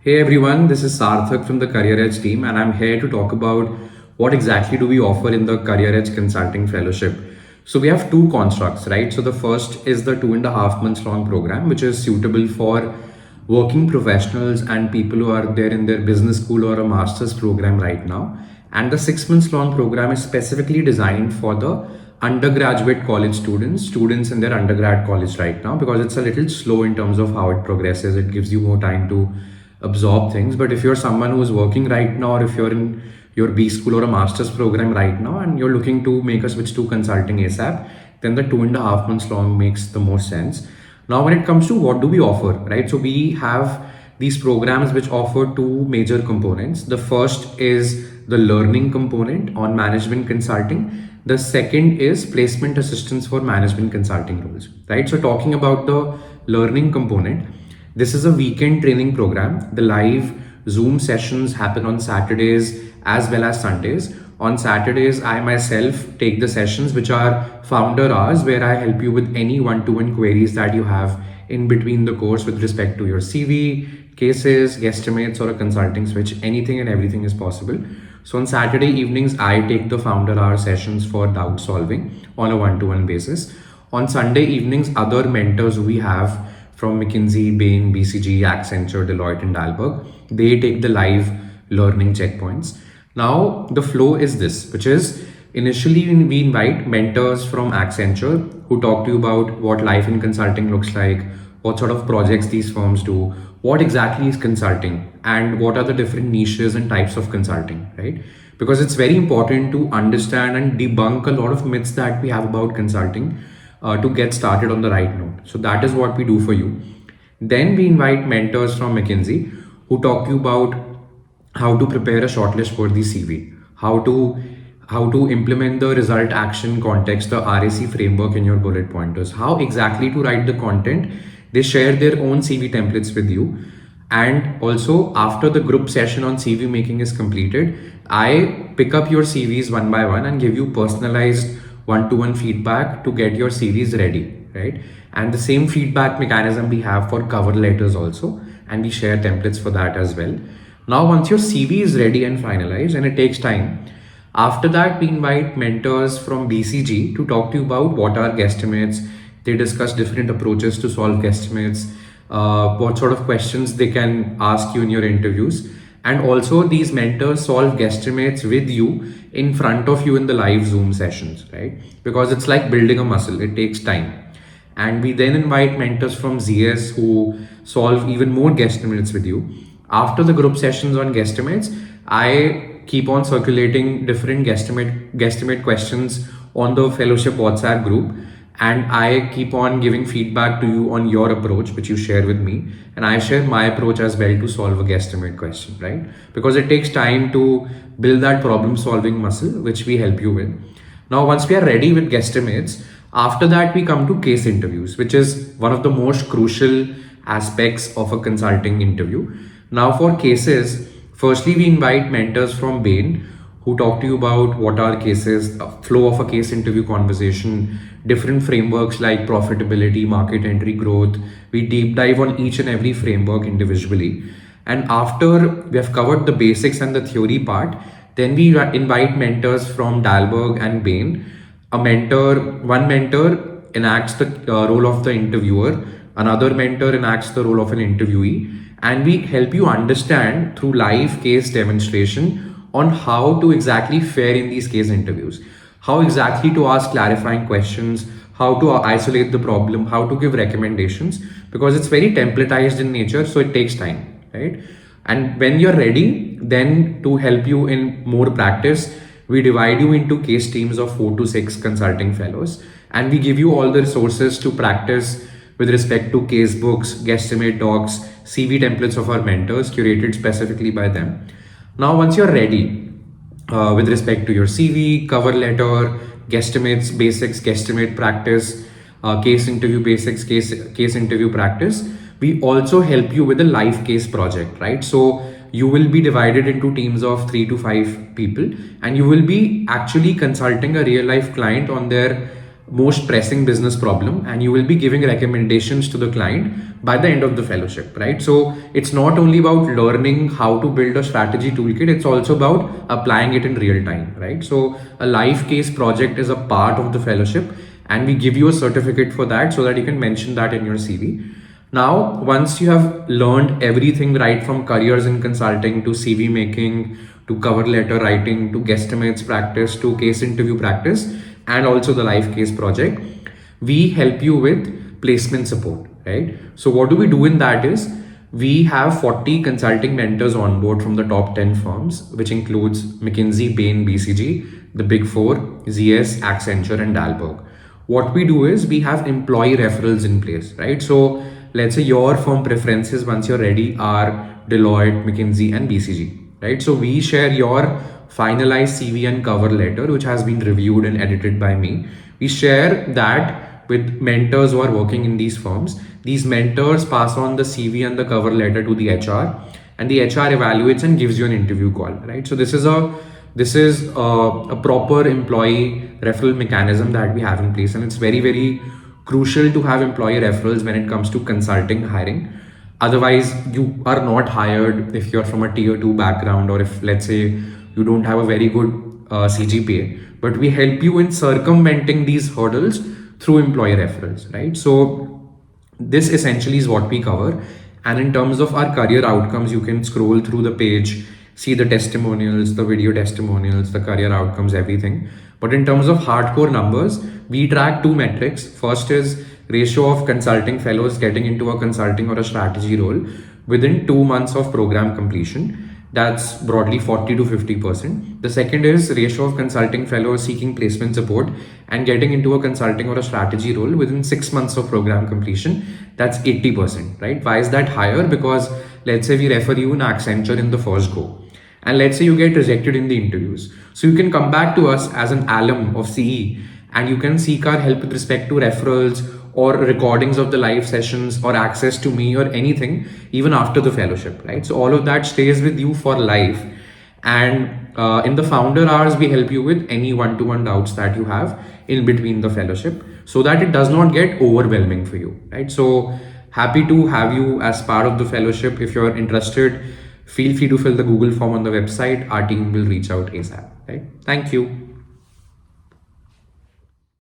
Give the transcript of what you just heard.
Hey everyone, this is Sarthak from the Career Edge team, and I'm here to talk about what exactly do we offer in the Career Edge Consulting Fellowship. So we have two constructs, right? So the first is the 2.5 months long program, which is suitable for working professionals and people who are there in their business school or a master's program right now. And the 6 months long program is specifically designed for the undergraduate college students in their undergrad college right now, because it's a little slow in terms of how it progresses. It gives you more time to absorb things. But if you're someone who is working right now, or if you're in your B school or a master's program right now and you're looking to make a switch to consulting ASAP, then the 2.5 months long makes the most sense. Now, when it comes to what do we offer, right? So we have these programs which offer two major components. The first is the learning component on management consulting. The second is placement assistance for management consulting roles, right? So talking about the learning component, this is a weekend training program. The live Zoom sessions happen on Saturdays as well as Sundays. On Saturdays, I myself take the sessions, which are founder hours, where I help you with any one-to-one queries that you have in between the course with respect to your CV, cases, guesstimates, or a consulting switch. Anything and everything is possible. So on Saturday evenings, I take the founder hour sessions for doubt solving on a one-to-one basis. On Sunday evenings, other mentors we have from McKinsey, Bain, BCG, Accenture, Deloitte, and Dalberg, they take the live learning checkpoints. Now, the flow is this, which is initially we invite mentors from Accenture who talk to you about what life in consulting looks like, what sort of projects these firms do, what exactly is consulting, and what are the different niches and types of consulting, right? Because it's very important to understand and debunk a lot of myths that we have about consulting to get started on the right note. So that is what we do for you. Then we invite mentors from McKinsey who talk to you about how to prepare a shortlist for the CV, how to implement the result action context, the RAC framework in your bullet pointers, how exactly to write the content. They share their own CV templates with you. And also, after the group session on CV making is completed, I pick up your CVs one by one and give you personalized one-to-one feedback to get your CVs ready, right? And the same feedback mechanism we have for cover letters also, and we share templates for that as well. Now, once your CV is ready and finalized, and it takes time, after that, we invite mentors from BCG to talk to you about what are guesstimates. They discuss different approaches to solve guesstimates, what sort of questions they can ask you in your interviews. And also, these mentors solve guesstimates with you in front of you in the live Zoom sessions, right? Because it's like building a muscle, it takes time. And we then invite mentors from ZS who solve even more guesstimates with you. After the group sessions on guesstimates, I keep on circulating different guesstimate questions on the fellowship WhatsApp group, and I keep on giving feedback to you on your approach which you share with me, and I share my approach as well to solve a guesstimate question, right? Because it takes time to build that problem solving muscle, which we help you with. Now, once we are ready with guesstimates, after that we come to case interviews, which is one of the most crucial aspects of a consulting interview. Now, for cases, firstly we invite mentors from Bain who talk to you about what are cases, flow of a case interview conversation, different frameworks like profitability, market entry, growth. We deep dive on each and every framework individually. And after we have covered the basics and the theory part, then we invite mentors from Dalberg and Bain. One mentor enacts the role of the interviewer, another mentor enacts the role of an interviewee, and we help you understand through live case demonstration on how to exactly fare in these case interviews, how exactly to ask clarifying questions, how to isolate the problem, how to give recommendations, because it's very templatized in nature, so it takes time, right? And when you're ready, then to help you in more practice, we divide you into case teams of 4 to 6 consulting fellows, and we give you all the resources to practice with respect to case books, guesstimate docs, CV templates of our mentors curated specifically by them. Now, once you're ready with respect to your CV, cover letter, guesstimates, basics, guesstimate practice, case interview basics, case interview practice, we also help you with a live case project, right? So you will be divided into teams of 3 to 5 people, and you will be actually consulting a real life client on their most pressing business problem, and you will be giving recommendations to the client by the end of the fellowship, right? So it's not only about learning how to build a strategy toolkit, it's also about applying it in real time, right? So a live case project is a part of the fellowship, and we give you a certificate for that so that you can mention that in your CV. Now, once you have learned everything right from careers in consulting to CV making to cover letter writing to guesstimates practice to case interview practice and also the live case project, we help you with placement support, right? So, what do we do in that is we have 40 consulting mentors on board from the top 10 firms, which includes McKinsey, Bain, BCG, the Big Four, ZS, Accenture, and Dalberg. What we do is we have employee referrals in place, right? So let's say your firm preferences once you're ready are Deloitte, McKinsey, and BCG, right? So we share your finalized CV and cover letter, which has been reviewed and edited by me. We share that with mentors who are working in these firms. These mentors pass on the CV and the cover letter to the HR, and the HR evaluates and gives you an interview call, right? So this is a proper employee referral mechanism that we have in place, and it's very, very crucial to have employee referrals when it comes to consulting hiring. Otherwise, you are not hired if you're from a tier 2 background, or if, let's say, you don't have a very good CGPA. But we help you in circumventing these hurdles through employee referrals, right? So, this essentially is what we cover. And in terms of our career outcomes, you can scroll through the page, see the testimonials, the video testimonials, the career outcomes, everything. But in terms of hardcore numbers, we track two metrics. First is ratio of consulting fellows getting into a consulting or a strategy role within 2 months of program completion. That's broadly 40 to 50%. The second is ratio of consulting fellows seeking placement support and getting into a consulting or a strategy role within 6 months of program completion. That's 80%, right? Why is that higher? Because let's say we refer you in Accenture in the first go, and let's say you get rejected in the interviews. So you can come back to us as an alum of CE, and you can seek our help with respect to referrals or recordings of the live sessions or access to me or anything, even after the fellowship, right? So all of that stays with you for life. And in the founder hours, we help you with any one-to-one doubts that you have in between the fellowship so that it does not get overwhelming for you, right? So happy to have you as part of the fellowship. If you're interested, feel free to fill the Google form on the website. Our team will reach out ASAP, right? Thank you.